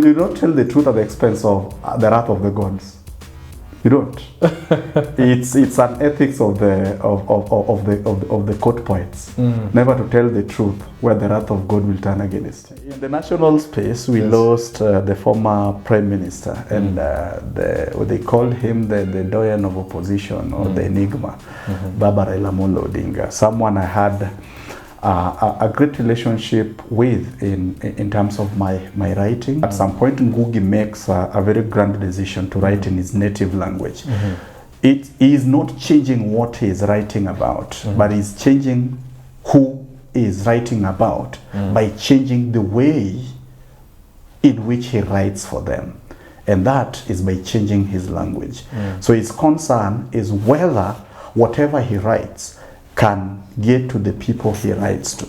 you don't tell the truth at the expense of the wrath of the gods. You don't. It's an ethics of the court poets. Never to tell the truth where the wrath of God will turn against you. In the national space, we lost the former prime minister, and they called him the doyen of opposition, or the enigma, Baba Raila Amolo Odinga. Someone I had a great relationship with in terms of my writing. At some point, Ngũgĩ makes a very grand decision to write in his native language. It is not changing what he is writing about, but he's changing who he is writing about by changing the way in which he writes for them. And that is by changing his language. So his concern is whether whatever he writes can get to the people he writes to.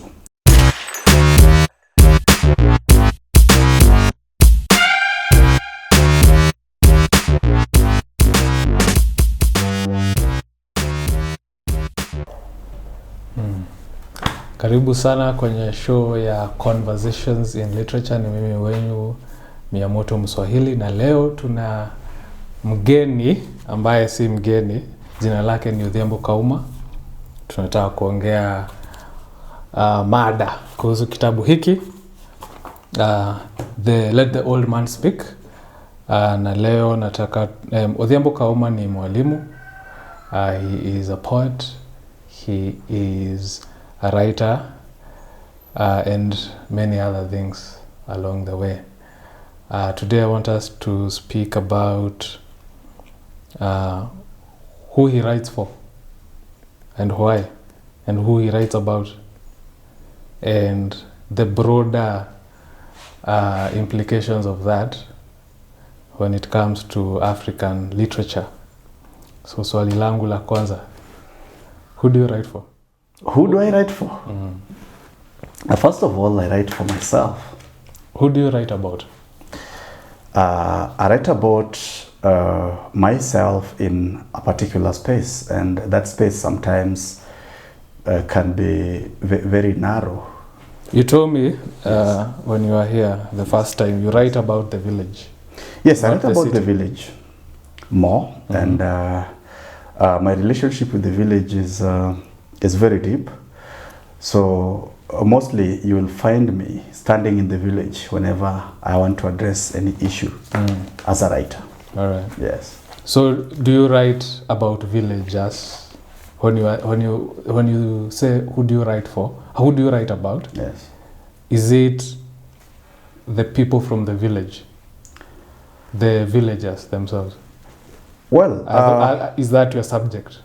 Karibu sana kwenye show ya Conversations in Literature. Ni mimi wenyu Miyamoto Mswahili, na leo tuna mgeni ambaye si mgeni. Jina lake ni Odhiambo Kaumah. Tunataka kuongea mada kuhusu kitabu hiki, Let the Old Man Speak. Na leo nataka Odhiambo Kaumah ni mwalimu. He is a poet, he is a writer, and many other things along the way. Today I want us to speak about who he writes for, and why, and who he writes about, and the broader implications of that when it comes to African literature. So swali langu la kwanza, who do you write for? Who do I write for? First of all, I write for myself. Who do you write about? I write about myself in a particular space, and that space sometimes can be very narrow. You told me when you were here the first time, you write about the village. Yes, I write about the village more, and my relationship with the village is very deep. So mostly you will find me standing in the village whenever I want to address any issue as a writer. All right. Yes. So do you write about villagers when you say who do you write for? Who do you write about? Yes. Is it the people from the village, the villagers themselves? Well, is that your subject?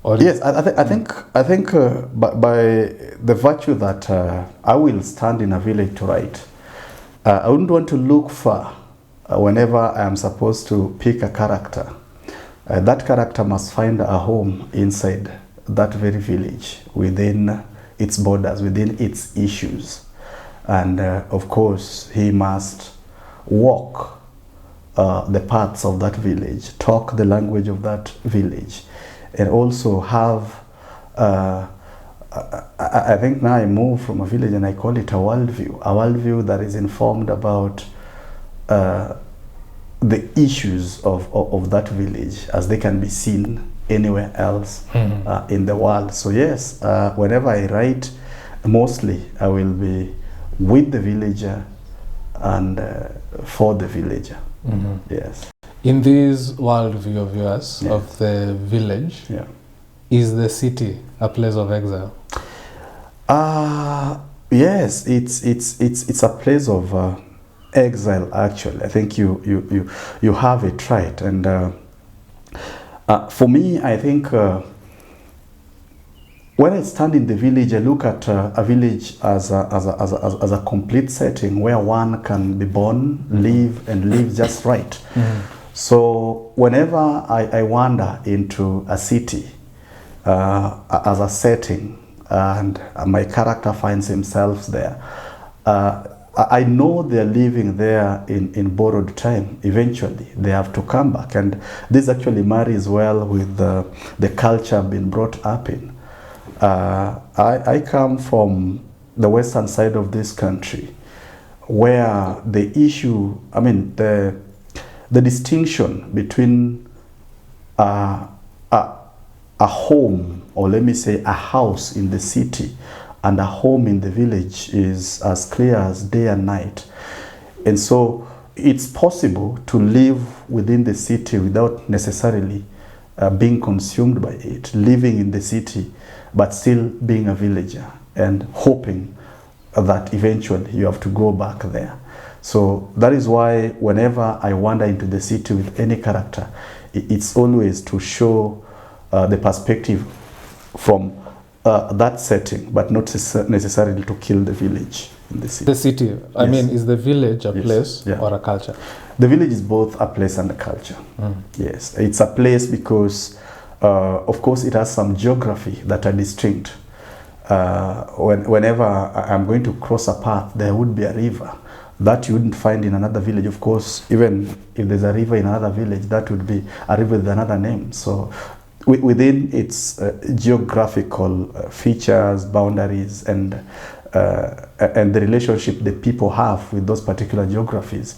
Or yes, I think by the virtue that I will stand in a village to write, I wouldn't want to look far whenever I am supposed to pick a character. That character must find a home inside that very village, within its borders, within its issues. And of course, he must walk the paths of that village, talk the language of that village, and also have, I think now I move from a village and I call it a worldview that is informed about the issues of that village as they can be seen anywhere else in the world. So yes, whenever I write, mostly I will be with the villager and for the villager. Yes. In this worldview of yours, of the village, is the city a place of exile? Yes, it's a place of exile. Actually, I think you have it right. And for me, I think when I stand in the village, I look at a village as a complete setting where one can be born, live, and live just right. So whenever I wander into a city as a setting, and my character finds himself there, I know they're living there in borrowed time. Eventually, they have to come back. And this actually marries well with the culture I've been brought up in. I come from the western side of this country, where the issue, I mean, the distinction between a home, or let me say a house in the city and a home in the village, is as clear as day and night. And so it's possible to live within the city without necessarily being consumed by it, living in the city but still being a villager and hoping that eventually you have to go back there. So that is why whenever I wander into the city with any character, it's always to show the perspective from that setting, but not necessarily to kill the village in the city. The city, I Yes. mean, is the village a Yes. place Yeah. or a culture? The village is both a place and a culture. Yes, it's a place because, of course, it has some geography that are distinct. Whenever I'm going to cross a path, there would be a river that you wouldn't find in another village. Of course, even if there's a river in another village, that would be a river with another name. So within its geographical features, boundaries, and the relationship that people have with those particular geographies,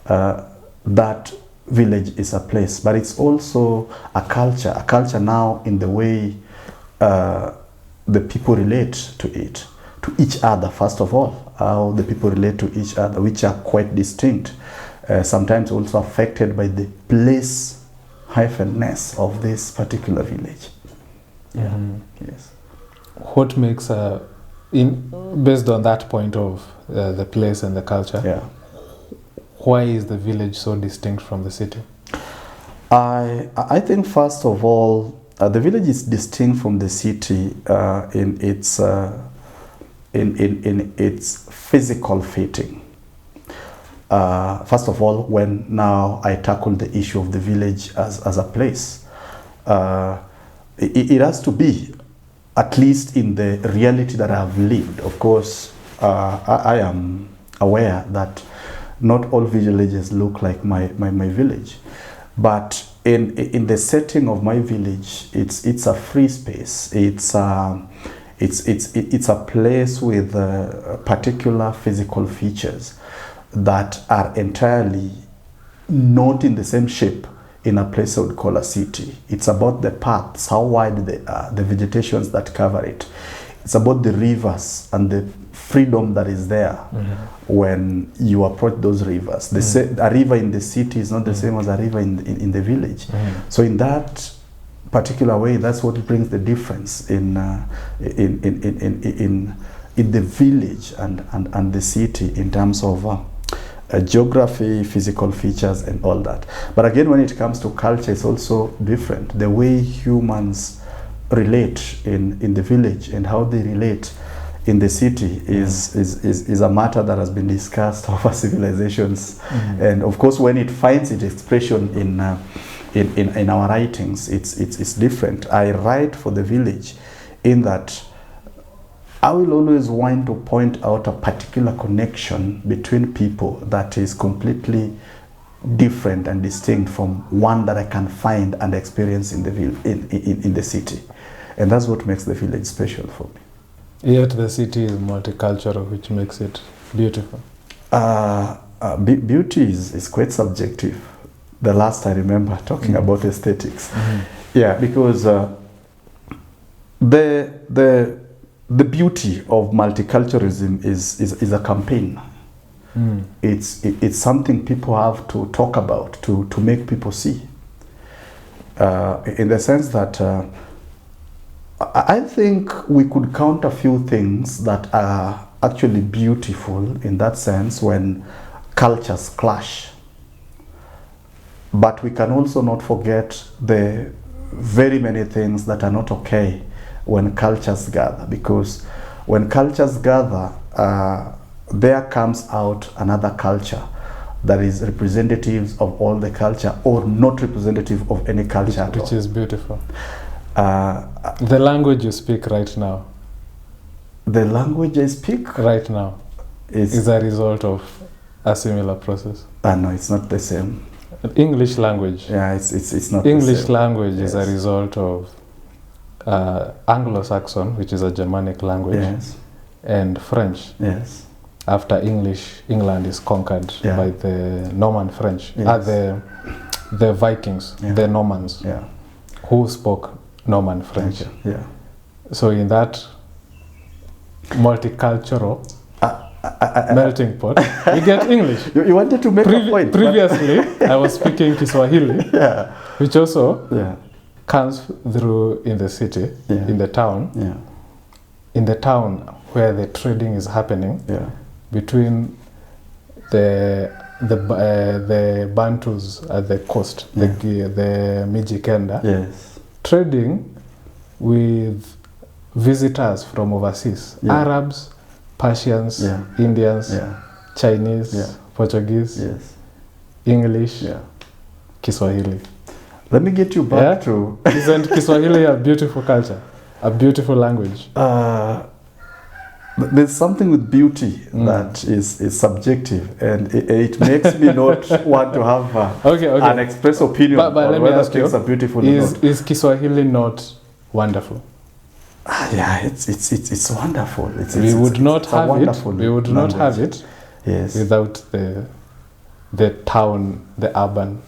that village is a place. But it's also a culture now in the way the people relate to it, to each other, first of all, how the people relate to each other, which are quite distinct, sometimes also affected by the place-ness of this particular village. Yeah. Yes. What makes, based on that point of the place and the culture, Yeah. why is the village so distinct from the city? I think first of all, the village is distinct from the city in its physical fitting. First of all, when now I tackle the issue of the village as a place, it has to be, at least in the reality that I've lived. Of course, I am aware that not all villages look like my village, but in the setting of my village, it's a free space. It's a place with particular physical features that are entirely not in the same shape in a place I would call a city. It's about the paths, how wide they are, the vegetations that cover it. It's about the rivers and the freedom that is there when you approach those rivers. A river in the city is not the same as a river in the village. So in that particular way, that's what brings the difference in the village and the city in terms of geography, physical features, and all that. But again, when it comes to culture, it's also different. The way humans relate in the village and how they relate in the city is a matter that has been discussed over civilizations. And of course, when it finds its expression in our writings, it's different. I write for the village in that I will always want to point out a particular connection between people that is completely different and distinct from one that I can find and experience in the city. And that's what makes the village special for me. Yet the city is multicultural, which makes it beautiful. Beauty is quite subjective. The last I remember talking about aesthetics. Yeah, because the beauty of multiculturalism is a campaign. It's something people have to talk about, to make people see. In the sense that I think we could count a few things that are actually beautiful in that sense when cultures clash. But we can also not forget the very many things that are not okay when cultures gather, because when cultures gather, there comes out another culture that is representative of all the culture or not representative of any culture at all. Which is beautiful. The language you speak right now. The language I speak right now is a result of a similar process. No, it's not the same. English language. Yeah, it's not English the same. language is a result of Anglo-Saxon, which is a Germanic language, Yes. and French. Yes. after England is conquered by the Norman French, the Vikings, the Normans, who spoke Norman French. Yeah. So in that multicultural melting pot, we get English. You wanted to make a point. Previously, I was speaking Kiswahili, which also comes through in the city, in the town. Yeah. In the town where the trading is happening between the Bantus at the coast, the Mijikenda, trading with visitors from overseas, Arabs, Persians, Indians, Chinese, Portuguese, English, Kiswahili. Let me get you back to... Isn't Kiswahili a beautiful culture? A beautiful language? There's something with beauty that is subjective, and it makes me not want to have an express opinion but on let me whether ask things you, are beautiful or not. Is Kiswahili not wonderful? Yeah, it's wonderful. We would not have it without the town, the urban.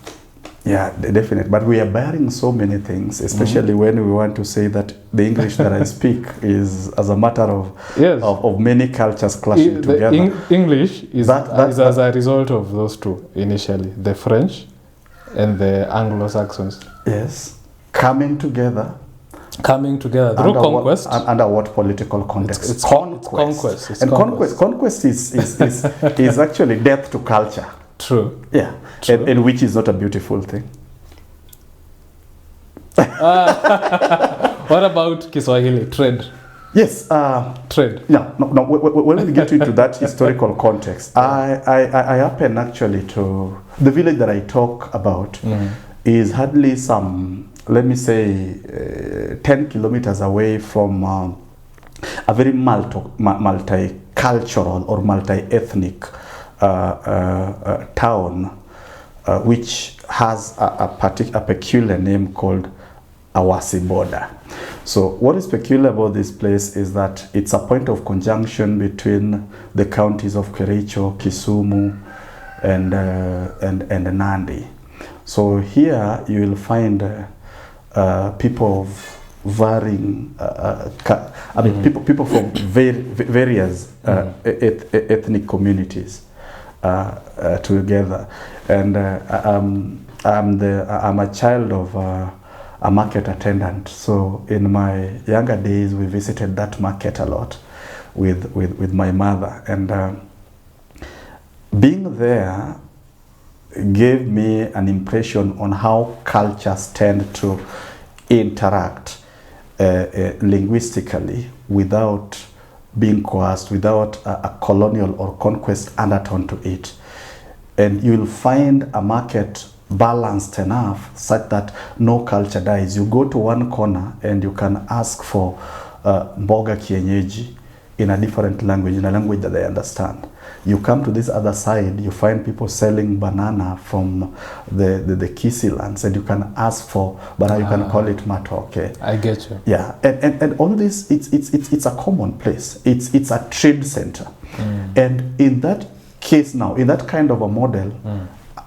Yeah, definitely. But we are bearing so many things, especially when we want to say that the English that I speak is as a matter of many cultures clashing together. English is as a result of those two initially, the French and the Anglo-Saxons. Yes, coming together through conquest. Under what political context? It's conquest. Conquest is actually death to culture. True. Yeah. True. And which is not a beautiful thing. What about Kiswahili? Trade. Yes. Trade. Yeah. No. When we get into that historical context, I happen actually to... The village that I talk about is hardly some, let me say, 10 kilometers away from a very multicultural or multi-ethnic town, which has a peculiar name called Awasi border. So what is peculiar about this place is that it's a point of conjunction between the counties of Kericho, Kisumu, and Nandi. So here you will find people of varying, people from various ethnic communities together, and I'm a child of a market attendant. So in my younger days, we visited that market a lot with my mother, and being there gave me an impression on how cultures tend to interact linguistically without being coerced, without a colonial or conquest undertone to it. And you'll find a market balanced enough such that no culture dies. You go to one corner and you can ask for mboga kienyeji in a different language, in a language that they understand. You come to this other side, you find people selling banana from the Kisi lands, and you can ask for banana, you can call it matoke. I get you. Yeah, and all this, it's a common place. It's a trade center. And in that case now, in that kind of a model,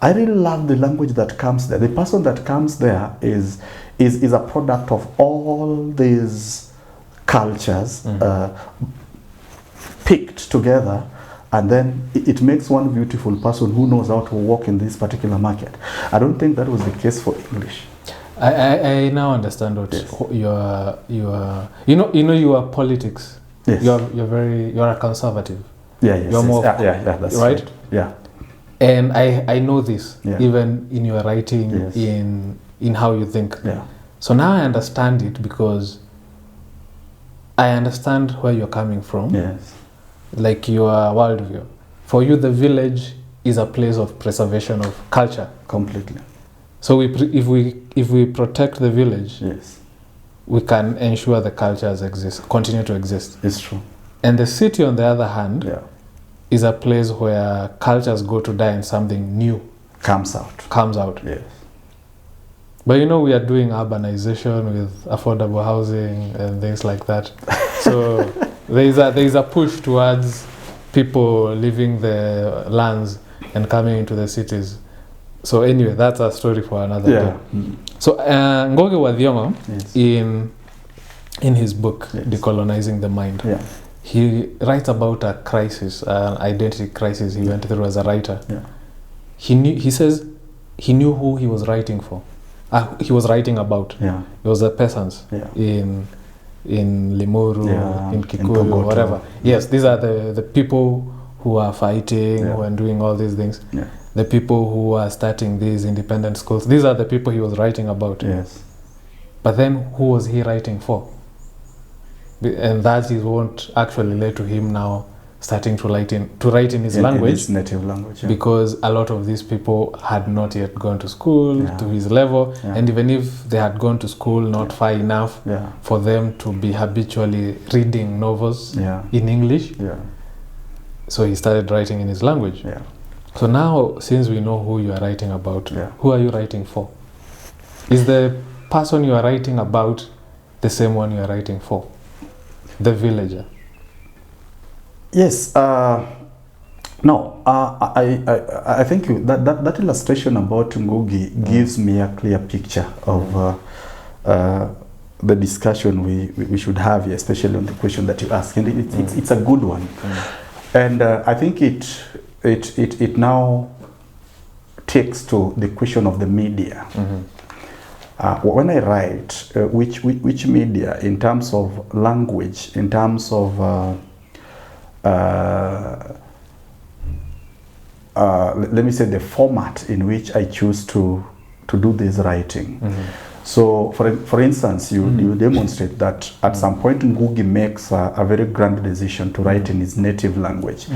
I really love the language that comes there. The person that comes there is a product of all these cultures picked together, and then it makes one beautiful person who knows how to walk in this particular market. I don't think that was the case for English. I now understand what your your politics. Yes. You're a conservative. Yes. You're more that's right. Yeah. And I know this even in your writing, in how you think. Yeah. So now I understand it, because I understand where you're coming from. Yes. Like your worldview. For you, the village is a place of preservation of culture. Completely. So if we protect the village, yes, we can ensure the cultures continue to exist. It's true. And the city, on the other hand, is a place where cultures go to die and something new comes out. Yes. But we are doing urbanization with affordable housing and things like that. So there is a push towards people leaving the lands and coming into the cities. So anyway, that's a story for another day. So Ngũgĩ wa Thiong'o, in his book, Decolonizing the Mind, he writes about a crisis, an identity crisis he went through as a writer. He says he knew who he was writing for. He was writing about. It was the peasants in Limuru, in Kikuyu, whatever. Yes, these are the people who are fighting, who are doing all these things. The people who are starting these independent schools. These are the people he was writing about. Yes. But then who was he writing for? And that is what actually led to him now starting to write in his language, his native language, because a lot of these people had not yet gone to school to his level, and even if they had gone to school not far enough for them to be habitually reading novels in English, so he started writing in his language. So now, since we know who you are writing about, who are you writing for? Is the person you are writing about the same one you are writing for? The villager? Yes. No. I think that illustration about Ngũgĩ gives me a clear picture of the discussion we should have here, especially on the question that you asked, and it's a good one, and I think it now takes to the question of the media. When I write, which media, in terms of language, in terms of let me say the format in which I choose to do this writing. So, for instance, you demonstrate that at some point Ngũgĩ makes a very grand decision to write in his native language.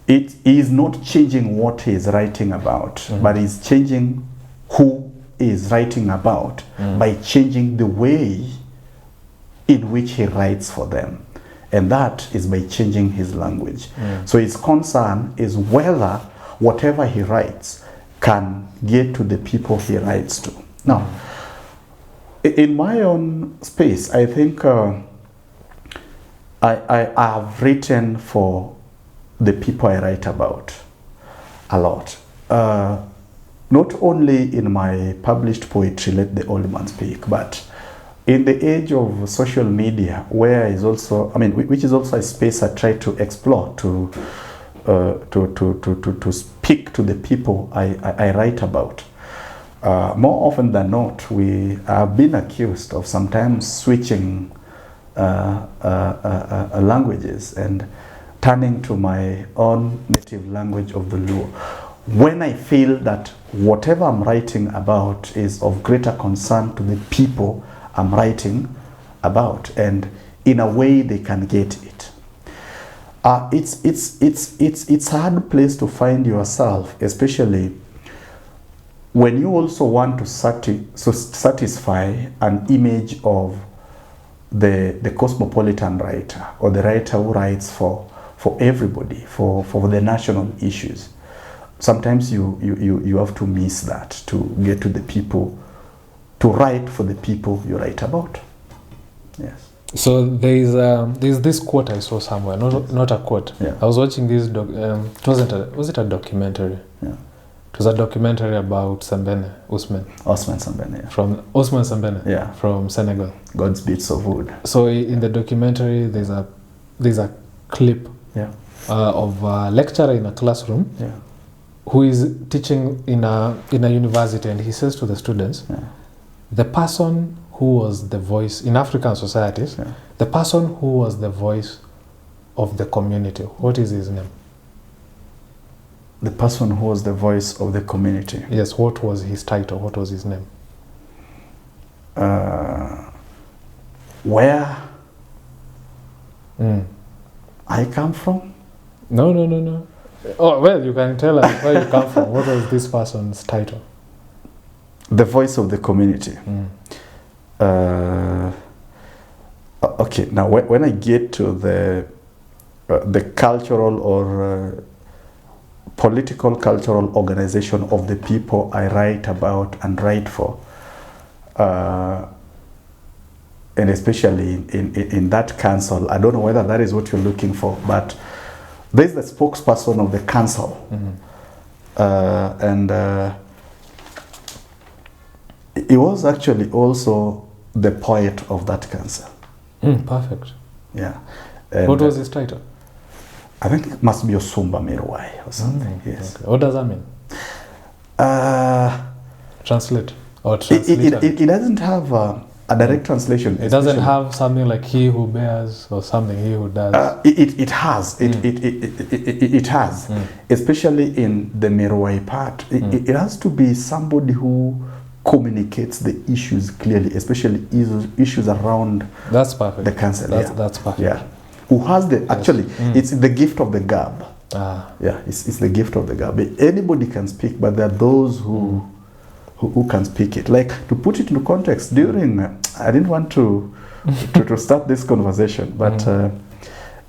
It is not changing what he is writing about, but he's changing who is writing about by changing the way in which he writes for them, and that is by changing his language. So his concern is whether whatever he writes can get to the people he writes to. Now, in my own space, I think I have written for the people I write about a lot. Not only in my published poetry, Let the Old Man Speak, but in the age of social media, where is also, which is also a space I try to explore to speak to the people I write about. More often than not, we have been accused of sometimes switching languages and turning to my own native language of the Luo, when I feel that whatever I'm writing about is of greater concern to the people I'm writing about, and in a way they can get it. It's a hard place to find yourself, especially when you also want to satisfy an image of the cosmopolitan writer, or the writer who writes for everybody, for the national issues. Sometimes you have to miss that to get to the people, to write for the people you write about. Yes. So there's this quote I saw somewhere, not a quote. I was watching this was it a documentary? It was a documentary about Sembene, Ousmane Sembene. From Ousmane Sembene, from Senegal. God's Bits of Wood. So in the documentary, there's a clip of a lecturer in a classroom who is teaching in a university, and he says to the students, the person who was the voice in African societies, the person who was the voice of the community, what is his name? The person who was the voice of the community. Yes, what was his title? What was his name? Where I come from? No. Oh, well, you can tell us where you come from. What was this person's title? The voice of the community. Okay, now when I get to the cultural or political cultural organization of the people I write about and write for, and especially in that council, I don't know whether that is what you're looking for, but There's the spokesperson of the council, and he was actually also the poet of that council. Perfect. Yeah. And what was his title? I think it must be Osumba Mirwai or something. Yes. Okay. What does that mean? Translate or translate? It doesn't have a direct translation. It doesn't have something like he who bears or something he who does. It has. It has. Especially in the Mirwai part. It has to be somebody who communicates the issues clearly, especially issues around that's perfect. The council. That's perfect. Yeah. Who has the actually it's the gift of the gab. Yeah, it's the gift of the gab. Anybody can speak, but there are those who can speak it. Like, to put it into context, during I didn't want to start this conversation, but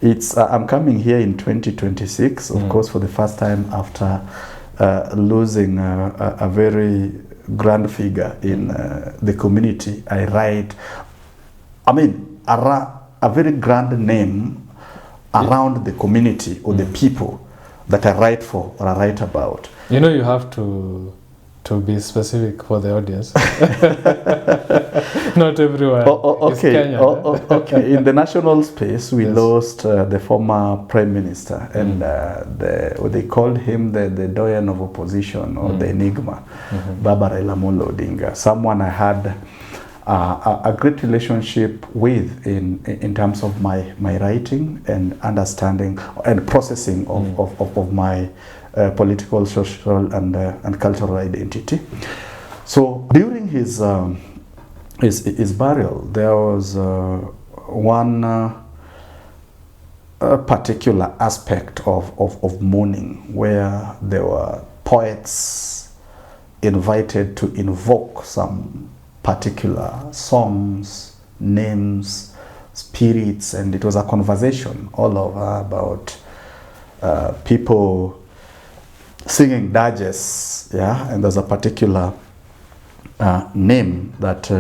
it's I'm coming here in 2026, of course, for the first time after losing a very grand figure in the community. I write, I mean, a very grand name around the community or the people that I write for or I write about. You know, you have to be specific for the audience. Not everyone is Kenyan. Okay. In the national space, we lost the former prime minister, and they called him the doyen of opposition, or the enigma, Baba Raila Amolo Odinga. Someone I had a great relationship with in terms of my writing and understanding and processing of my political, social, and cultural identity. So during his burial, there was one particular aspect of mourning, where there were poets invited to invoke some particular songs, names, spirits, and it was a conversation all over about people singing dirges, and there's a particular name that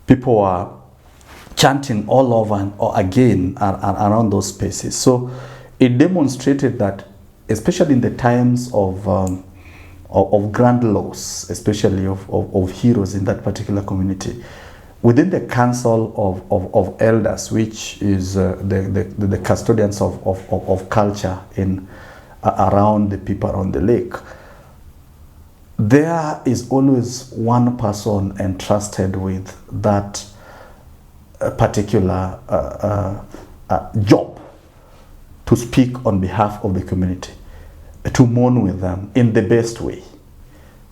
people were chanting all over and again around those spaces. So it demonstrated that, especially in the times of grand loss, especially of heroes in that particular community, within the council of elders, which is the custodians of culture in around the people around the lake, there is always one person entrusted with that particular job, to speak on behalf of the community, to mourn with them in the best way,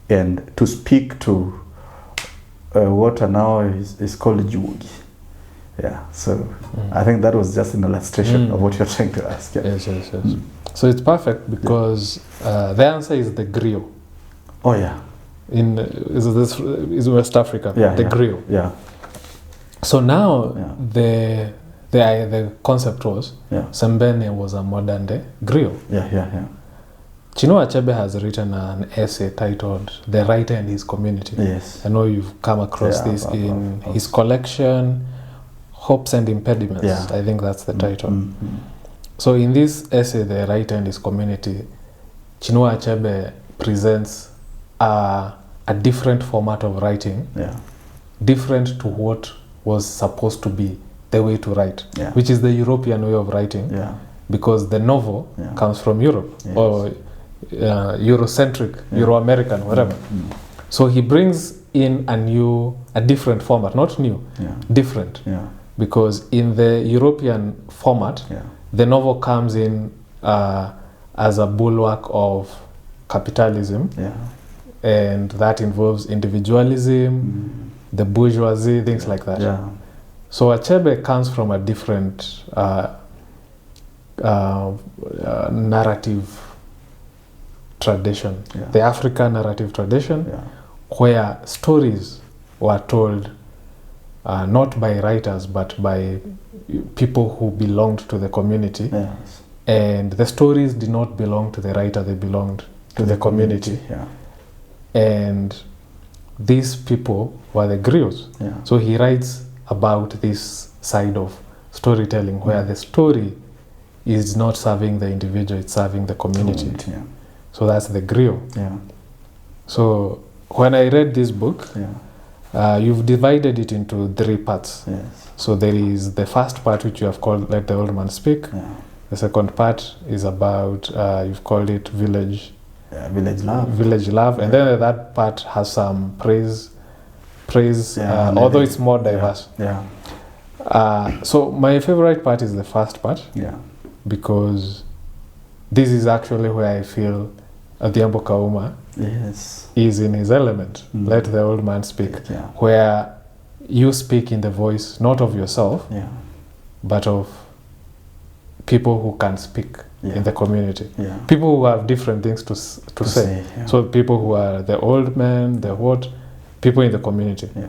and to speak to what now is called Ngugi. Yeah, so I think that was just an illustration of what you're trying to ask. Yeah. Yes. So it's perfect because the answer is the Griot. Oh yeah. Is West Africa. The Griot. Yeah. So now the concept was Sembene was a modern day Griot. Yeah. Chinua Achebe has written an essay titled "The Writer and His Community." Yes. I know you've come across this in his collection, Hopes and Impediments. Yeah. I think that's the title. So in this essay, The Writer and His Community, Chinua Achebe presents a different format of writing, different to what was supposed to be the way to write, which is the European way of writing, because the novel comes from Europe, or Eurocentric, Euro-American, whatever. So he brings in a different format, not new, different, because in the European format, the novel comes in as a bulwark of capitalism, and that involves individualism, the bourgeoisie, things like that. So Achebe comes from a different narrative tradition, the African narrative tradition, where stories were told not by writers but by people who belonged to the community, and the stories did not belong to the writer, they belonged to the community. And these people were the griots. So he writes about this side of storytelling, where the story is not serving the individual, it's serving the community. Yeah. So that's the Griot. Yeah. So when I read this book, Yeah. you've divided it into 3 parts. Yes. So there is the first part, which you have called Let the Old Man Speak. Yeah. The second part is about, you've called it Village Love. Village Love. And then that part has some praise, Yeah, although it's more diverse. Yeah. So my favorite part is the first part, Yeah. because this is actually where I feel Odhiambo Kaumah Yes. is in his element. Mm. Let the old man speak. Yeah. Where you speak in the voice not of yourself, Yeah. but of people who can speak Yeah. in the community. Yeah. People who have different things to say. Yeah. So people who are the old men, the what, people in the community. Yeah.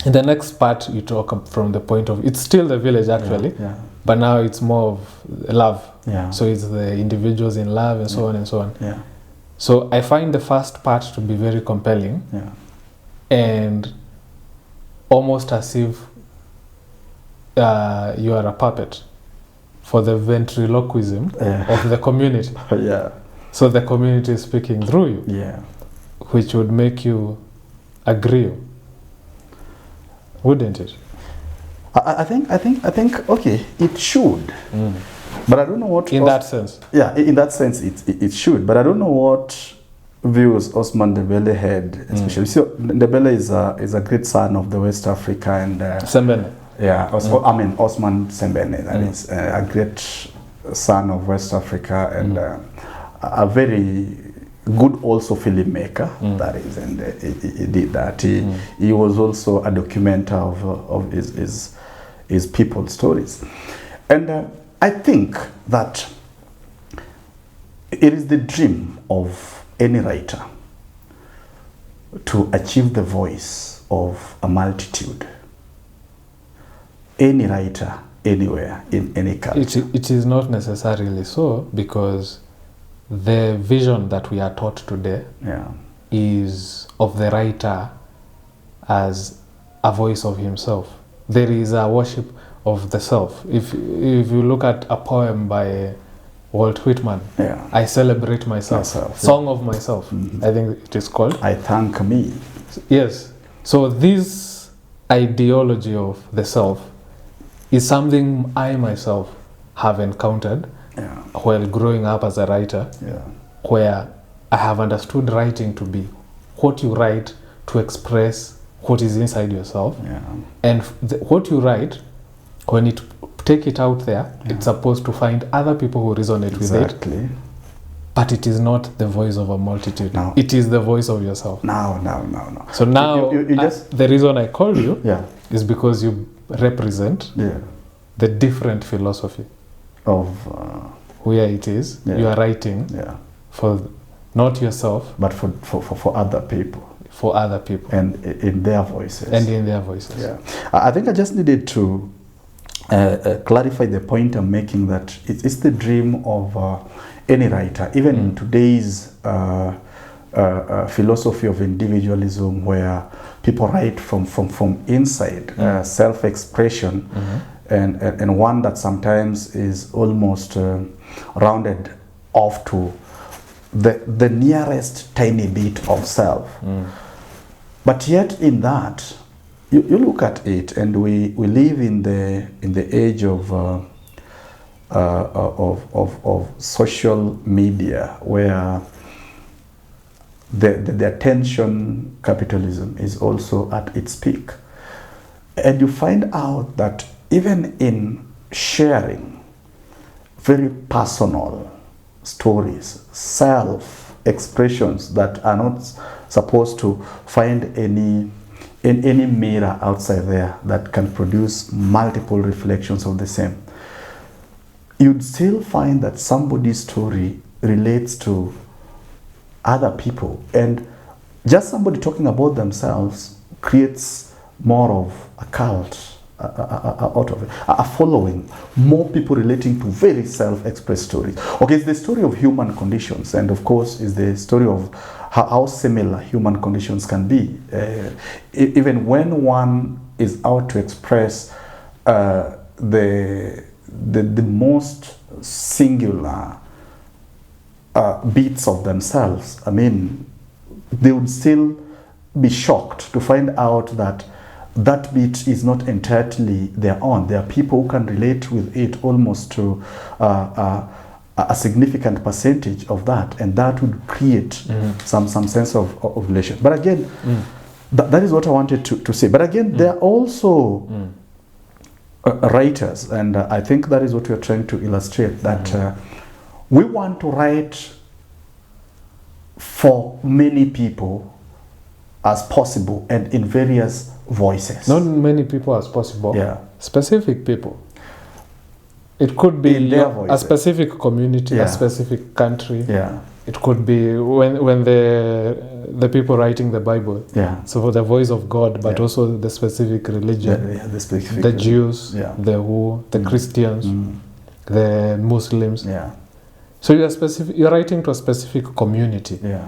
In the next part, you talk from the point of, it's still the village actually, Yeah. but now it's more of love. Yeah. So it's the individuals in love and so on and so on. Yeah. So I find the first part to be very compelling, Yeah. and almost as if you are a puppet for the ventriloquism of the community. Yeah. So the community is speaking through you, Yeah. which would make you agree, wouldn't it? I think. Okay, it should, but I don't know what. In that sense. Yeah, in that sense, it should, but I don't know what views Osman Dembele had, especially. So Dembele is a great son of the West Africa and. Sembene. Yeah, I mean Osman Sembene. That is a great son of West Africa and a very good also filmmaker. That is, and he did that. He was also a documenter of his people's stories, and I think that it is the dream of any writer to achieve the voice of a multitude. Any writer, anywhere, in any culture. It is not necessarily so, because the vision that we are taught today is of the writer as a voice of himself. There is a worship of the self. If you look at a poem by Walt Whitman, I celebrate myself. Song of myself, I think it is called. I thank me. Yes. So this ideology of the self is something I myself have encountered while growing up as a writer, where I have understood writing to be what you write to express what is inside yourself. And what you write, when you take it out there, it's supposed to find other people who resonate with it. But it is not the voice of a multitude. No. It is the voice of yourself. No. So now, you just the reason I called you is because you represent the different philosophy of where it is you are writing for not yourself, but for other people. For other people. And in their voices. I think I just needed to clarify the point I'm making, that it's the dream of any writer, even in today's philosophy of individualism, where people write from inside, self-expression, and one that sometimes is almost rounded off to the nearest tiny bit of self. But yet in that, you look at it, and we live in the age of social media, where the attention capitalism is also at its peak. And you find out that even in sharing very personal stories, self-expressions that are not supposed to find any mirror outside there that can produce multiple reflections of the same, you'd still find that somebody's story relates to other people, and just somebody talking about themselves creates more of a cult out of it, a following, more people relating to very self-expressed stories. Okay, it's the story of human conditions, and of course is the story of how similar human conditions can be. Even when one is out to express the the most singular bits of themselves, I mean, they would still be shocked to find out that that bit is not entirely their own. There are people who can relate with it almost to a significant percentage of that, and that would create some sense of relation. But again, that is what I wanted to say. But again, there are also writers, and I think that is what we are trying to illustrate, that we want to write for many people as possible and in various voices. Not many people as possible. Yeah. Specific people. It could be In their a voices. specific community, Yeah. a specific country. Yeah. It could be when the people writing the Bible. Yeah. So for the voice of God, but Yeah. also the specific religion. The specific The Jews, Yeah. the who, the Christians, the Muslims. Yeah. So you're writing to a specific community, Yeah.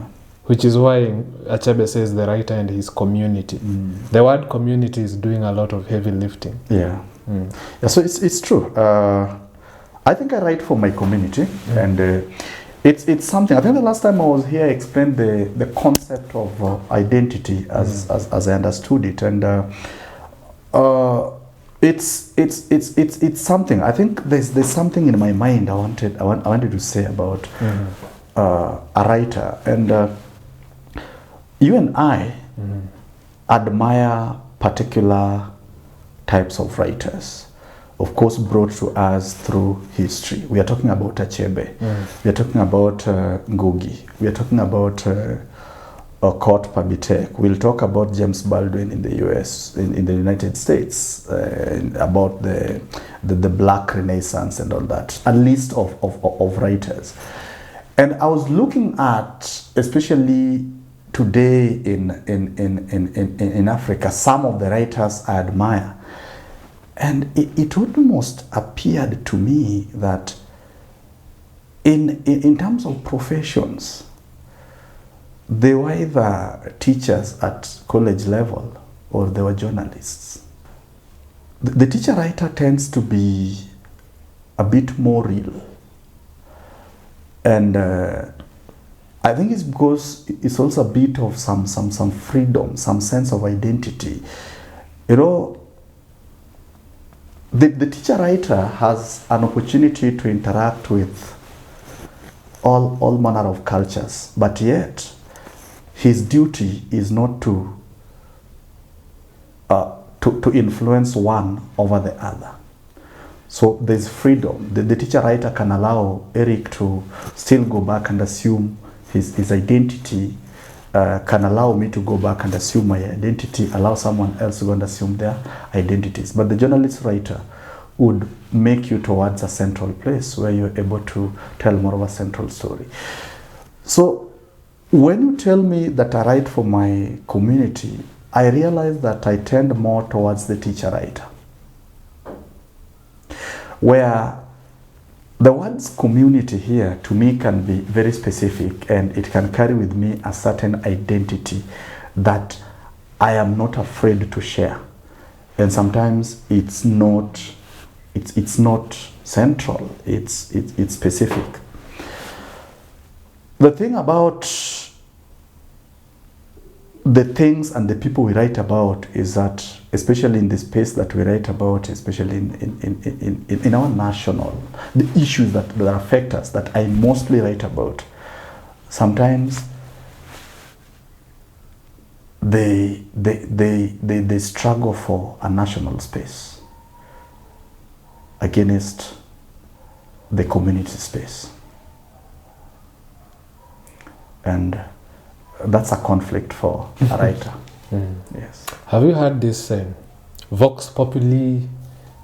which is why Achebe says the writer and his community. The word community is doing a lot of heavy lifting. Yeah. Yeah, so it's true. I think I write for my community, and it's something. I think the last time I was here, I explained the concept of identity as I understood it, and it's something. I think there's something in my mind I wanted to say about a writer, and you and I admire particular types of writers, of course, brought to us through history. We are talking about Achebe. We are talking about Ngugi. We are talking about Okot Pabitek. We'll talk about James Baldwin in the U.S., in the United States, about the Black Renaissance and all that. A list of writers. And I was looking at, especially today in Africa, some of the writers I admire. And it almost appeared to me that in terms of professions, they were either teachers at college level or they were journalists. The teacher-writer tends to be a bit more real. And I think it's because it's also a bit of some freedom, some sense of identity. You know, the teacher-writer has an opportunity to interact with all manner of cultures, but yet his duty is not to influence one over the other. So there's freedom. The teacher-writer can allow Eric to still go back and assume his identity, can allow me to go back and assume my identity, allow someone else to go and assume their identities. But the journalist writer would make you towards a central place where you're able to tell more of a central story. So when you tell me that I write for my community, I realize that I tend more towards the teacher-writer, where the words community here to me can be very specific, and it can carry with me a certain identity that I am not afraid to share. And sometimes it's not central, it's specific. The thing about the things and the people we write about is that, especially in the space that we write about, especially in our national, the issues that affect us, that I mostly write about, sometimes they struggle for a national space against the community space. And that's a conflict for a writer. Yes. Have you heard this saying? Vox populi,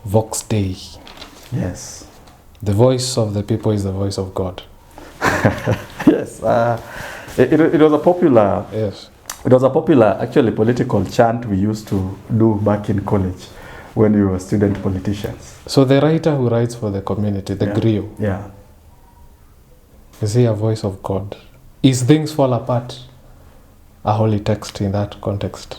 vox Dei. Yes. The voice of the people is the voice of God. Yes. It was a popular. Yes. It was a popular, actually, political chant we used to do back in college when we were student politicians. So the writer who writes for the community, the Griot, Yeah. is he a voice of God? Is things fall apart a holy text in that context?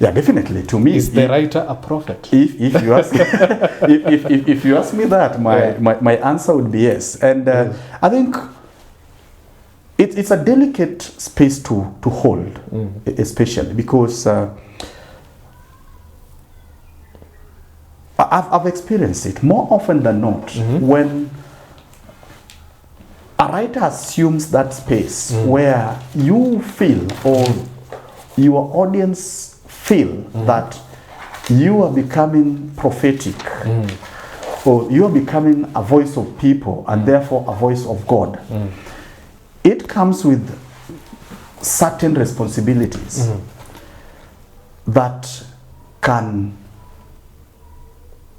Yeah, definitely. To me, is the writer a prophet? If you ask if you ask me that, my answer would be yes. And I think it's a delicate space to hold, especially because I've experienced it more often than not when a writer assumes that space where you feel or your audience feel that you are becoming prophetic or you are becoming a voice of people and therefore a voice of God. It comes with certain responsibilities that can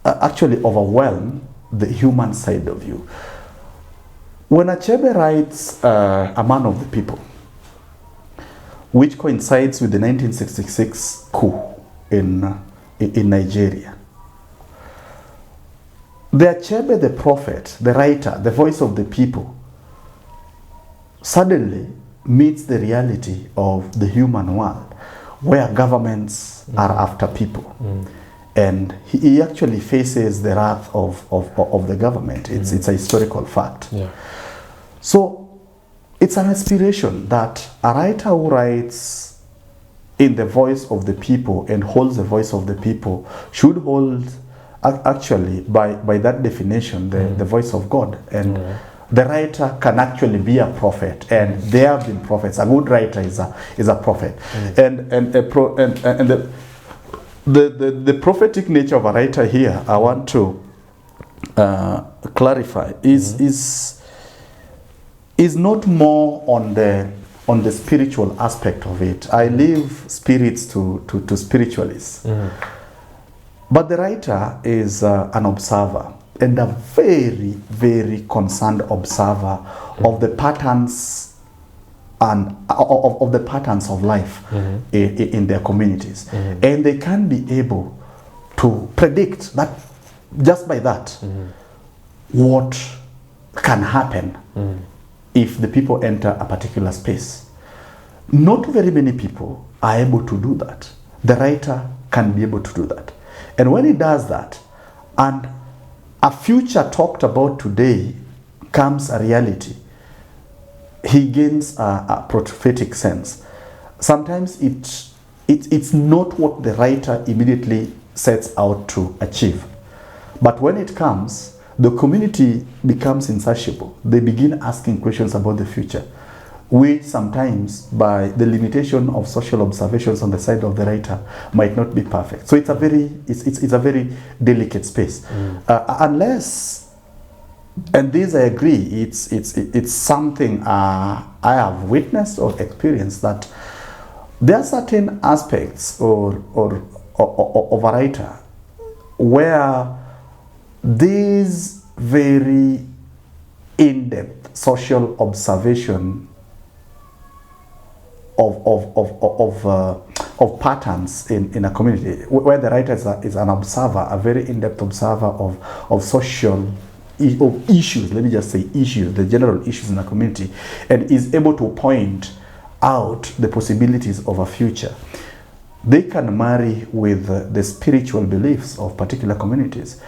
actually overwhelm the human side of you. When Achebe writes A Man of the People, which coincides with the 1966 coup in Nigeria, the Achebe, the prophet, the writer, the voice of the people, suddenly meets the reality of the human world, where governments are after people. And he actually faces the wrath of the government. It's a historical fact. Yeah. So it's an aspiration that a writer who writes in the voice of the people and holds the voice of the people should hold, actually, by that definition, the voice of God. And the writer can actually be a prophet, and there have been prophets. A good writer is a prophet. And the prophetic nature of a writer here, I want to clarify, is not more on the spiritual aspect of it. I leave spirits to spiritualists. But the writer is an observer, and a very, very concerned observer of the patterns and of the patterns of life in their communities. And they can be able to predict that, just by that, what can happen if the people enter a particular space. Not very many people are able to do that. The writer can be able to do that. And when he does that, and a future talked about today comes a reality, he gains a prophetic sense. Sometimes it's not what the writer immediately sets out to achieve. But when it comes, the community becomes insatiable. They begin asking questions about the future, which sometimes, by the limitation of social observations on the side of the writer, might not be perfect. So it's a very delicate space. Unless, and this I agree, it's something I have witnessed or experienced, that there are certain aspects of a writer where these very in-depth social observation of patterns in a community, where the writer is an observer, a very in-depth observer of social issues, let me just say issues, the general issues in a community, and is able to point out the possibilities of a future. They can marry with the spiritual beliefs of particular communities,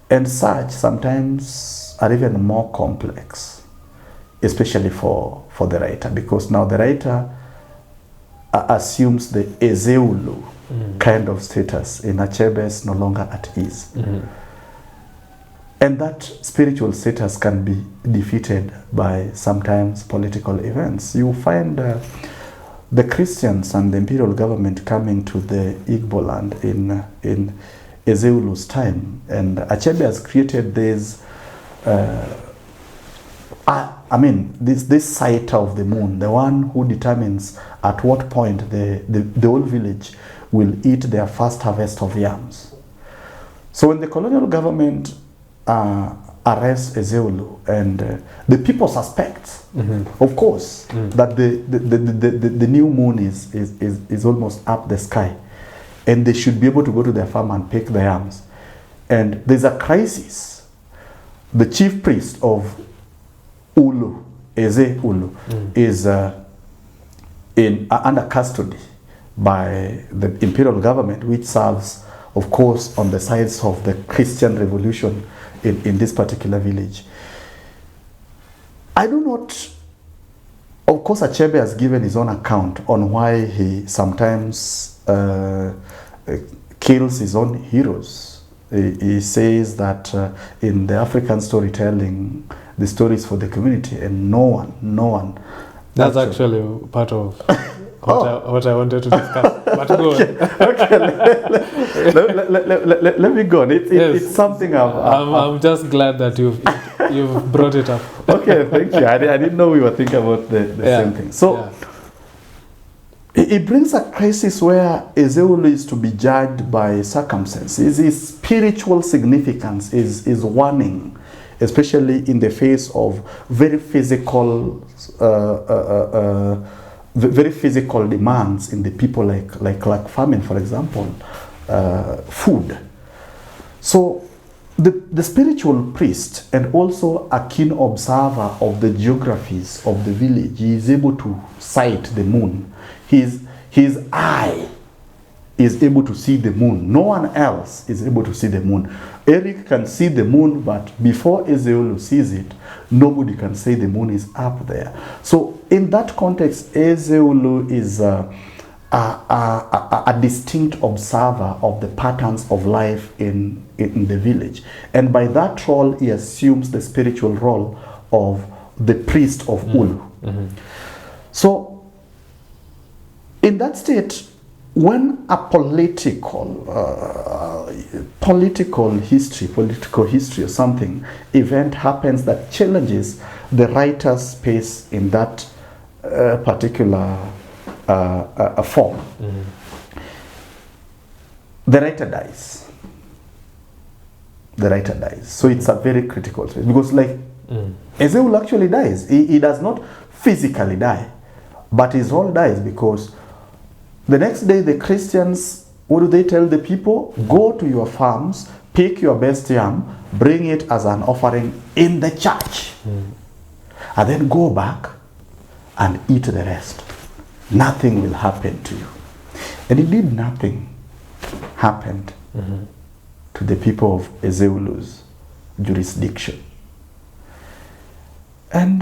and such sometimes are even more complex, especially for the writer, because now the writer assumes the Ezeulu kind of status. In Achebe is no longer at ease. And that spiritual status can be defeated by sometimes political events. You find the Christians and the imperial government coming to the Igbo land in Ezeulu's time, and Achebe has created this this sight of the moon, the one who determines at what point the whole village will eat their first harvest of yams. So when the colonial government arrests Ezeulu, and the people suspect, of course, that the new moon is almost up the sky, and they should be able to go to their farm and pick the yams. And there's a crisis. The chief priest of Eze Ulu, is under custody by the imperial government, which serves, of course, on the sides of the Christian revolution in this particular village. I do not, of course, Achebe has given his own account on why he sometimes kills his own heroes. He says that in the African storytelling, the story is for the community and no one. That's actually part of what I wanted to discuss. But go on. Okay. Let me go on. It's something I'm just glad that you've brought it up. Okay, thank you. I didn't know we were thinking about the same thing. So it brings a crisis where Ezeulu is to be judged by circumstances. His spiritual significance is warning, especially in the face of very physical demands in the people, like famine, for example, food. So the spiritual priest and also a keen observer of the geographies of the village, he is able to sight the moon. His eye is able to see the moon. No one else is able to see the moon. Eric can see the moon, but before Ezeulu sees it, nobody can say the moon is up there. So in that context, Ezeulu is a distinct observer of the patterns of life in the village. And by that role, he assumes the spiritual role of the priest of Ulu. Mm-hmm. So in that state, when a political history or something event happens that challenges the writer's space in that particular form, mm-hmm. the writer dies. So it's a very critical space because, Ezeulu actually dies. He does not physically die, but his role dies because the next day the Christians, what do they tell the people? Go to your farms, pick your best yam, bring it as an offering in the church, and then go back and eat the rest. Nothing will happen to you. And indeed, nothing happened to the people of Ezeulu's jurisdiction. And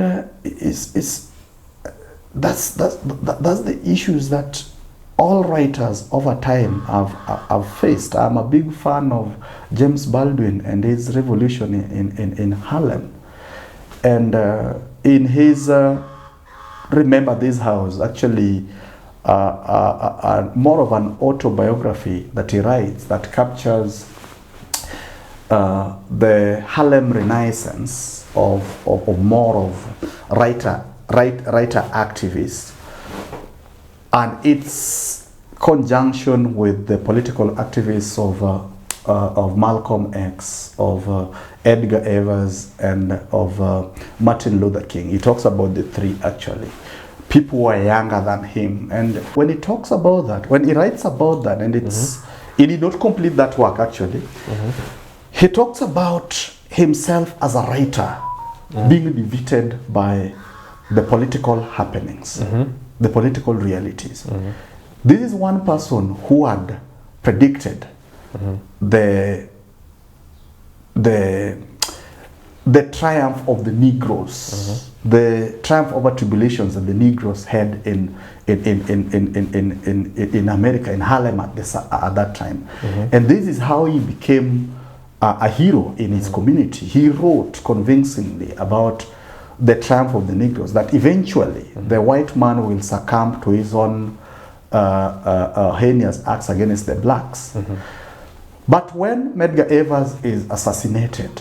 that's the issues that all writers over time have faced. I'm a big fan of James Baldwin and his revolution in Harlem. And in his Remember This House, actually more of an autobiography that he writes that captures the Harlem Renaissance of more of writer activists, and its conjunction with the political activists of Malcolm X, of Edgar Evers, and of Martin Luther King. He talks about the three actually. People who are younger than him, and when he talks about that, when he writes about that, and he did not complete that work actually. He talks about himself as a writer being defeated by the political happenings, the political realities. This is one person who had predicted the triumph of the Negroes, the triumph over tribulations that the Negroes had in America, in Harlem at that time. And this is how he became a hero in his community. He wrote convincingly about the triumph of the Negroes, that eventually the white man will succumb to his own heinous acts against the blacks. But when Medgar Evers is assassinated,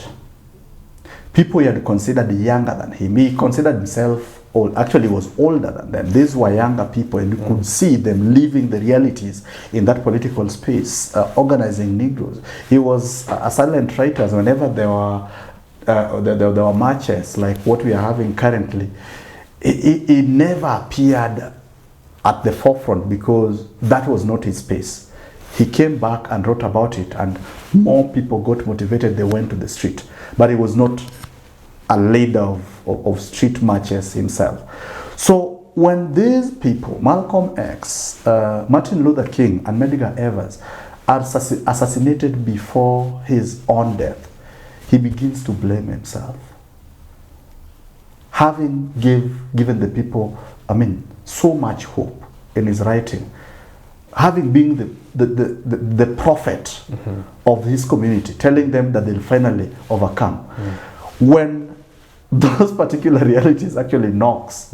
people he had considered younger than him. He considered himself old, actually was older than them. These were younger people, and you could see them living the realities in that political space, organizing Negroes. He was a silent writer. Whenever there were marches like what we are having currently, he never appeared at the forefront because that was not his space. He came back and wrote about it, and more people got motivated. They went to the street, but he was not a leader of street marches himself. So when these people, Malcolm X, Martin Luther King, and Medgar Evers, are assassinated before his own death, he begins to blame himself. Having given the people, so much hope in his writing, having been the prophet of his community, telling them that they'll finally overcome. When those particular realities actually knocks,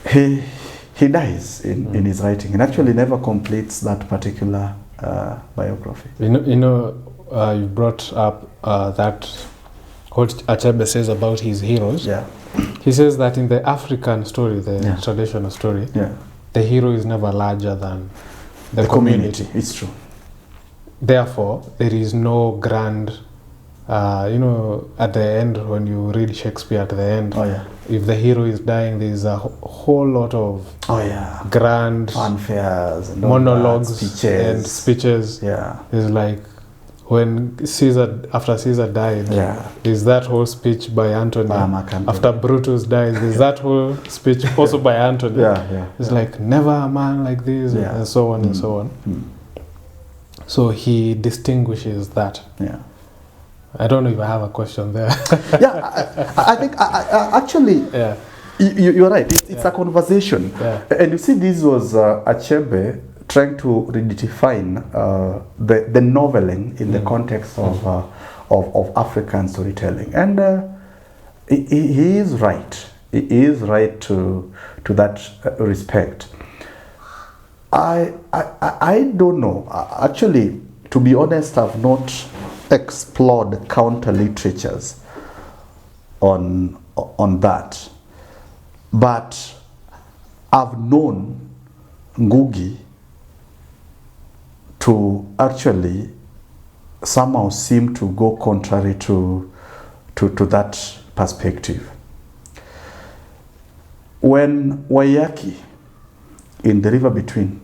he dies in his writing and actually never completes that particular biography. You brought up that what Achebe says about his heroes. Yeah. He says that in the African story, the traditional story, the hero is never larger than the community. It's true. Therefore, there is no grand, at the end, when you read Shakespeare at the end, if the hero is dying, there's a whole lot of grand fanfares and monologues and speeches. Yeah. It's like when after Caesar died, there's that whole speech by Antony. After Brutus died, there's that whole speech also by Antony. It's like, never a man like this, and so on and so on. So he distinguishes that. Yeah. I don't know if I have a question there. I think actually, you're right. It's a conversation. And you see, this was Achebe trying to redefine the noveling in the context of African storytelling. And he is right. He is right to that respect. I don't know. Actually, to be honest, I've not explored counter literatures on that, but I've known Ngugi to actually somehow seem to go contrary to that perspective. When Waiyaki in the River Between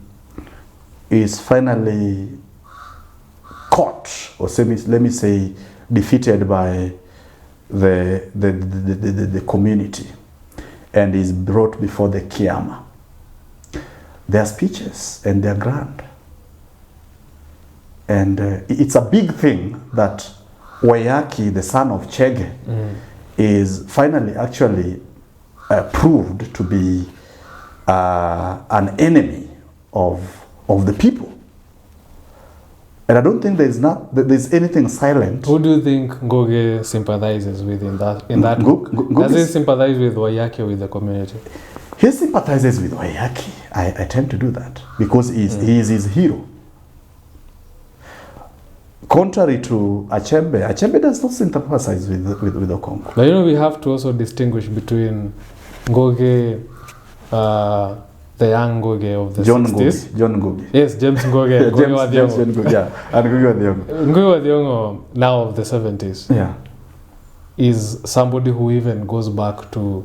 is finally caught, or let me say defeated by the community, and is brought before the Kiama, their speeches and they're grand. And it's a big thing that Waiyaki, the son of Chege, is finally actually proved to be an enemy of the people. And I don't think there's anything silent. Who do you think Ngũgĩ sympathizes with in that book? Does he sympathize with Waiyaki or with the community? He sympathizes with Waiyaki. I tend to do that because he is his hero. Contrary to Achebe does not sympathize with Okonkwo. But we have to also distinguish between Ngũgĩ, the young Ngũgĩ of the 60s. John Ngugi. Yes, James Ngugi. James Ngugi, and Ngũgĩ wa Thiong'o. Ngũgĩ wa Thiong'o, now of the 70s, is somebody who even goes back to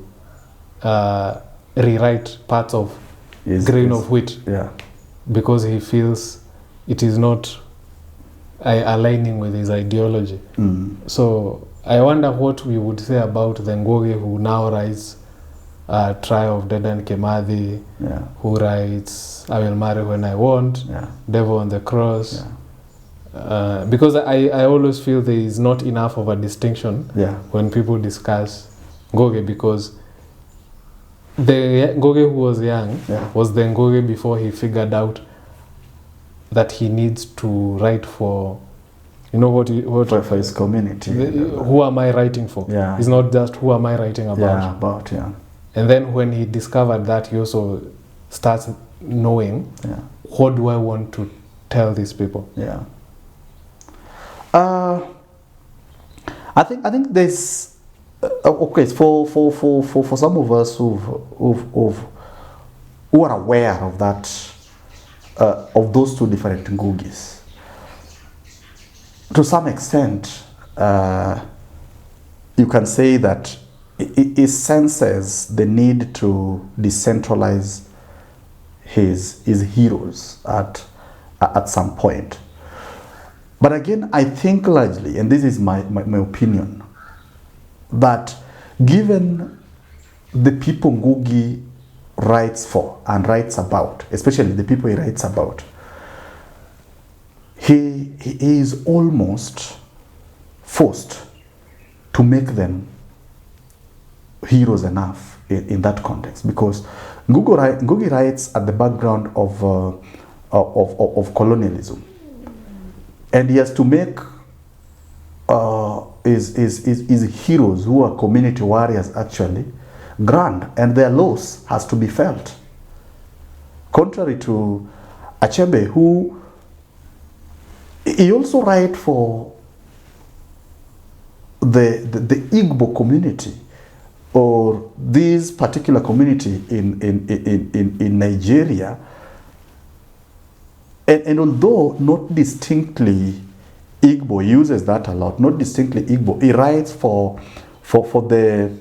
rewrite parts of Grain of Wheat, because he feels it is not aligning with his ideology. So I wonder what we would say about the Ngũgĩ who now writes Trial of Dedan Kimathi, who writes I Will Marry When I Want, Devil on the Cross. Because I always feel there is not enough of a distinction when people discuss Ngũgĩ, because the Ngũgĩ who was young was the Ngũgĩ before he figured out that he needs to write for, for his community. Who am I writing for? It's not just who am I writing about. And then when he discovered that, he also starts knowing, what do I want to tell these people? I think there's okay for some of us who are aware of that. Of those two different Ngũgis, to some extent, you can say that it senses the need to decentralize his heroes at some point. But again, I think largely, and this is my opinion, that given the people Ngugi writes for and writes about, especially the people he writes about, he is almost forced to make them heroes enough in that context, because Ngugi writes at the background of colonialism, and he has to make his heroes, who are community warriors actually, grand, and their loss has to be felt. Contrary to Achebe, who he also writes for the Igbo community, or this particular community in Nigeria, and although not distinctly Igbo, uses that a lot, not distinctly Igbo, he writes for the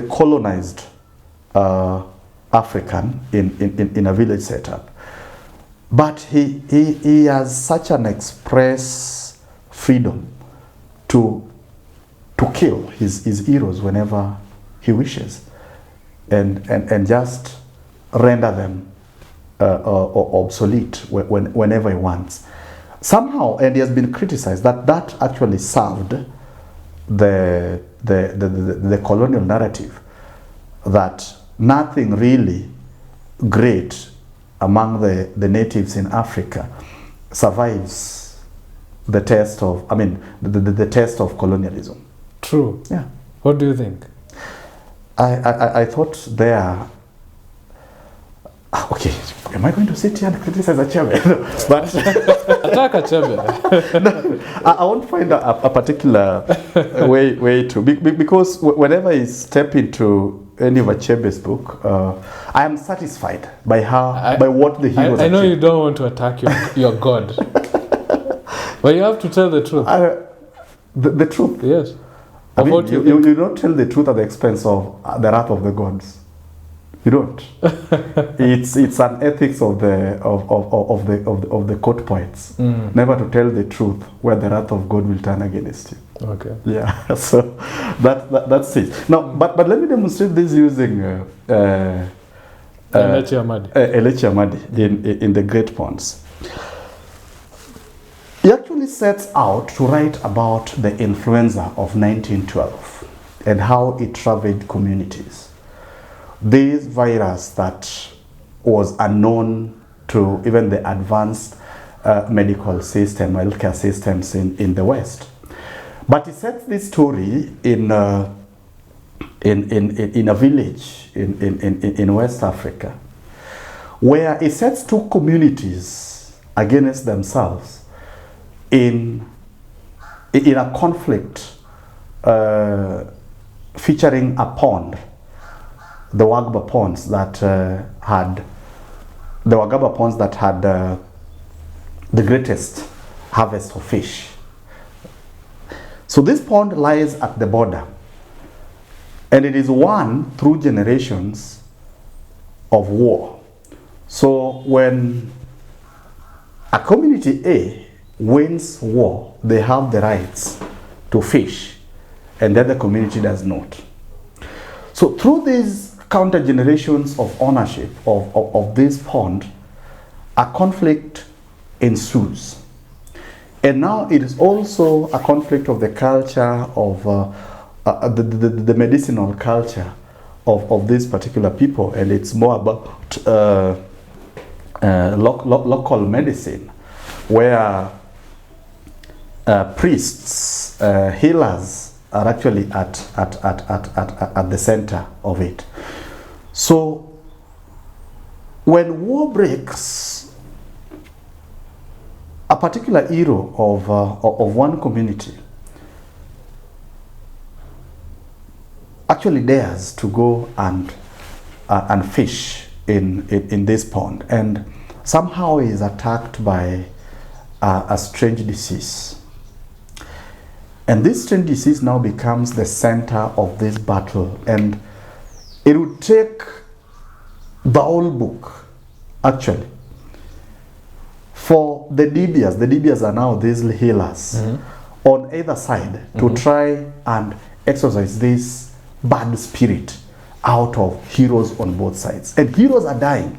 colonized African in a village setup. But he has such an express freedom to kill his heroes whenever he wishes, and just render them obsolete whenever he wants. Somehow, and he has been criticized, that actually served the colonial narrative, that nothing really great among the natives in Africa survives the test of, the test of colonialism. True. Yeah. What do you think? I thought there. Okay, am I going to sit here and criticize Achebe? But Attack Achebe. no, I won't find a particular way to, because whenever I step into any of Achebe's book, I am satisfied by by what the heroes. I know you don't want to attack your God, but you have to tell the truth. The truth. Yes. You don't tell the truth at the expense of the wrath of the gods. You don't. It's an ethics of the court poets, never to tell the truth, where the wrath of God will turn against you. Okay. Yeah. So that's it. Now, but let me demonstrate this using Elechi Amadi. Elechi Amadi in the Great Ponds. He actually sets out to write about the influenza of 1912 and how it ravaged communities. This virus that was unknown to even the advanced medical system, healthcare systems in the West. But he sets this story in a village in West Africa, where he sets two communities against themselves in a conflict featuring a pond, the Wagaba ponds that had the greatest harvest of fish. So this pond lies at the border, and it is won through generations of war. So when a community A wins war, they have the rights to fish, and the other community does not. So through these counter generations of ownership of this pond, a conflict ensues. And now it is also a conflict of the culture of the medicinal culture of these particular people, and it's more about local medicine, where priests, healers are actually at the center of it. So when war breaks, a particular hero of one community actually dares to go and fish in this pond, and somehow is attacked by a strange disease. And this strange disease now becomes the center of this battle, and it would take the whole book, actually, for the Dibias are now these healers on either side to try and exorcise this bad spirit out of heroes on both sides. And heroes are dying.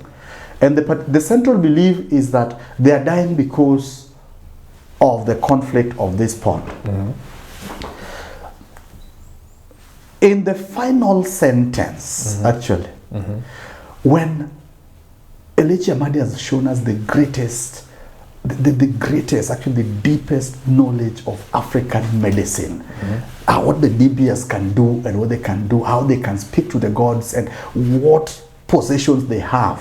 And the central belief is that they are dying because of the conflict of this pond. In the final sentence, actually, when Elechi Amadi has shown us the greatest, actually the deepest knowledge of African medicine, what the DBS can do and what they can do, how they can speak to the gods and what possessions they have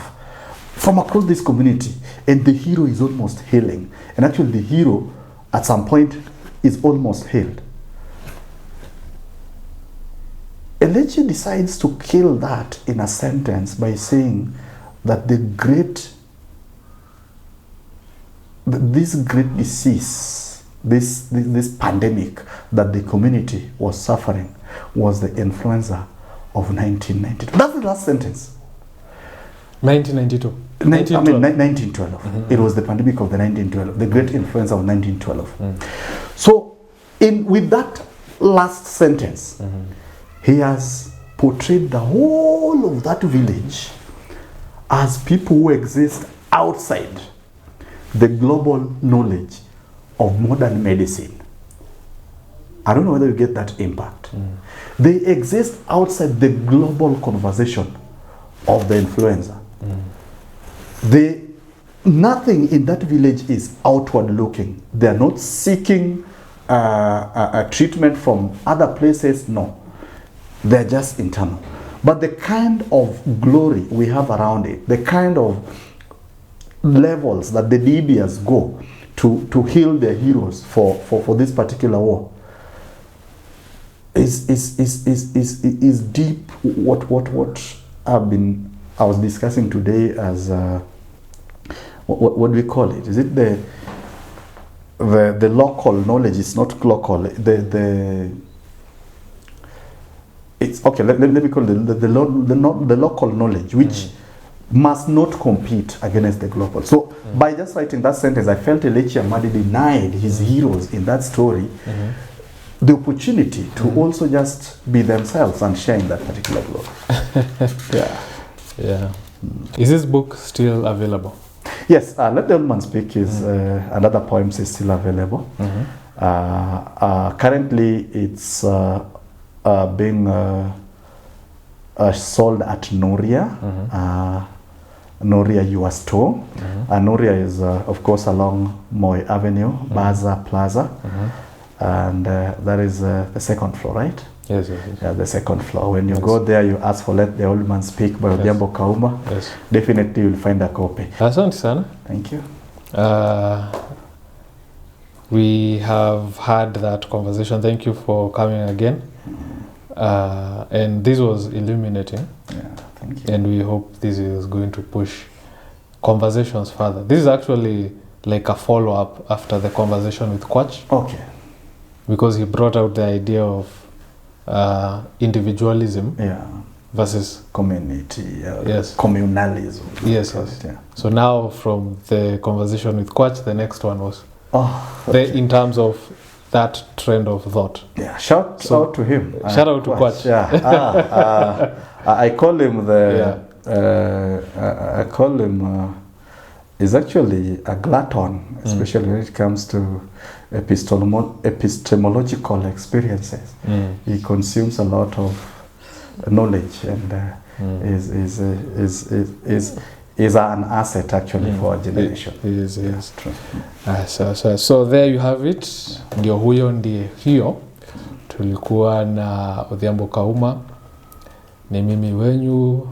from across this community. And the hero is almost healing. And actually the hero at some point is almost healed. Elechi decides to kill that in a sentence by saying that this great disease, this pandemic that the community was suffering was the influenza of 1992. That's the last sentence. 1992. 1912. It was the pandemic of the 1912, the great influenza of 1912. So, with that last sentence, he has portrayed the whole of that village as people who exist outside the global knowledge of modern medicine. I don't know whether you get that impact. They exist outside the global conversation of the influenza. Nothing in that village is outward looking. They are not seeking a treatment from other places, no. They're just internal. But the kind of glory we have around it, the kind of levels that the DBS go to heal their heroes for this particular war is deep. What I was discussing today as what do we call it? Is it the local knowledge? It's not local. It's okay. Let me call it the local knowledge, which must not compete against the global. So by just writing that sentence, I felt Elechi Amadi denied his heroes in that story the opportunity to also just be themselves and share in that particular glory. Yeah. Is this book still available? Yes, Let the Old Man Speak is another poems is still available. Currently, it's being sold at Noria, Noria US store. Noria is, of course, along Moi Avenue, Baza Plaza, and that is the second floor, right? Yes. Yeah, the second floor. When you go there, you ask for Let the Old Man Speak by Odhiambo Kaumah. Yes. Definitely you'll find a copy. Asante sana. Thank you. We have had that conversation. Thank you for coming again. And this was illuminating. Yeah, thank you. And we hope this is going to push conversations further. This is actually like a follow-up after the conversation with Kwach. Okay. Because he brought out the idea of individualism versus community, yes, communalism. Yes. Yeah. So now from the conversation with Kwach, the next one was in terms of that trend of thought. Yeah, shout out to him. Shout out to Kwach. Yeah. I call him I call him is actually a glutton, especially when it comes to epistemological experiences. He consumes a lot of knowledge and is an asset actually for our generation. Yes. True. So there you have it. Ndio huyo ndiye hiyo. Tulikuwa na Odhiambo Kaumah. Ni mimi wenyu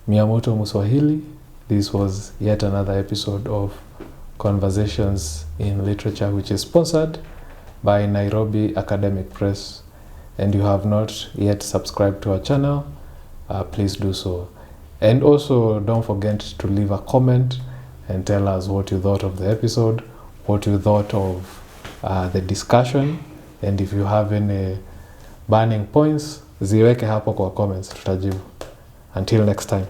Miyamoto Muswahili. This was yet another episode of Conversations in Literature, which is sponsored by Nairobi Academic Press. And you have not yet subscribed to our channel, please do so. And also don't forget to leave a comment and tell us what you thought of the episode, what you thought of the discussion, and if you have any burning points, ziweke hapo kwa comments, tutajibu. Until next time.